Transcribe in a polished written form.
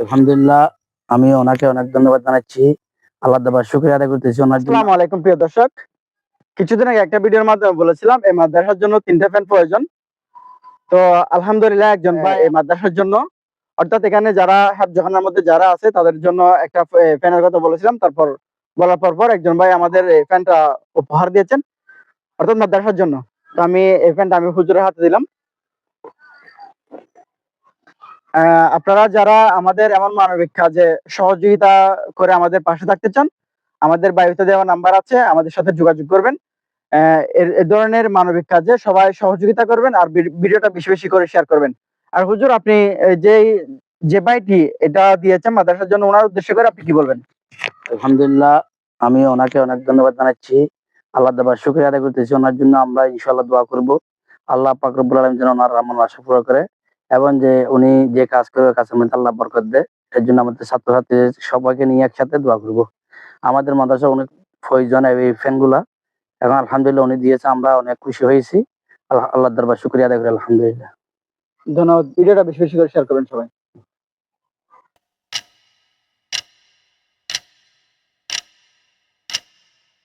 আলহামদুলিল্লাহ, আমি ওনাকে অনেক ধন্যবাদ জানাচ্ছি। আল্লাহ তাআলার শুকরিয়া আদায় করতেছি ওনার জন্য। আসসালামু আলাইকুম প্রিয় দর্শক। কিছুদিন আগে একটা ভিডিওর মাধ্যমে বলেছিলাম এই মাদ্রাসার জন্য ৩ টা ফ্যান প্রয়োজন। তো আলহামদুলিল্লাহ একজন ভাই এই মাদ্রাসার জন্য, অর্থাৎ এখানে যারা হেফজখানার মধ্যে যারা আছে তাদের জন্য একটা ফ্যানের কথা বলেছিলাম। তারপর বলার পর একজন ভাই আমাদের এই ফ্যানটা উপহার দিয়েছেন, অর্থাৎ মাদ্রাসার জন্য। তো আমি এই ফ্যানটা হুজুরের হাতে দিলাম। আপনারা যারা আমাদের এমন মানবিক কাজে সহযোগিতা করে আমাদের পাশে থাকতে চান, আমাদের বায়ুতে দেওয়া নাম্বার আছে, আমাদের সাথে যোগাযোগ করবেন। এ ধরনের মানবিক কাজে সবাই সহযোগিতা করবেন আর ভিডিওটা বেশি বেশি করে শেয়ার করবেন। আর হুজুর, আপনি যে ভাইটি এটা দিয়েছেন মাদ্রাসার জন্য, ওনার উদ্দেশ্য করে আপনি কি বলবেন? আলহামদুলিল্লাহ, আমি ওনাকে অনেক ধন্যবাদ জানাচ্ছি। আল্লাহ তাআলার শুকরিয়া আদায় করতেছি ওনার জন্য। আমরা ইনশাআল্লাহ দোয়া করব। আল্লাহ পাক রব্বুল আলামিন যেন ওনার মনের আশা পুরো করে এবং যে উনি যে কাজ করবে কাজের মধ্যে আল্লাহ বরকত দেয়। এর জন্য আমাদের ছাত্রছাত্রী সবাইকে নিয়ে একসাথে দোয়া করব। আমাদের মাদ্রাসায় অনেক প্রয়োজন এই ফ্যানগুলা। এখন আলহামদুলিল্লাহ উনি দিয়েছে, আমরা অনেক খুশি হয়েছি। আল্লাহর দরবারে শুকরিয়া আদায় করি আলহামদুলিল্লাহ। ধন্যবাদ। ভিডিওটা বেশি বেশি করে শেয়ার করবেন সবাই।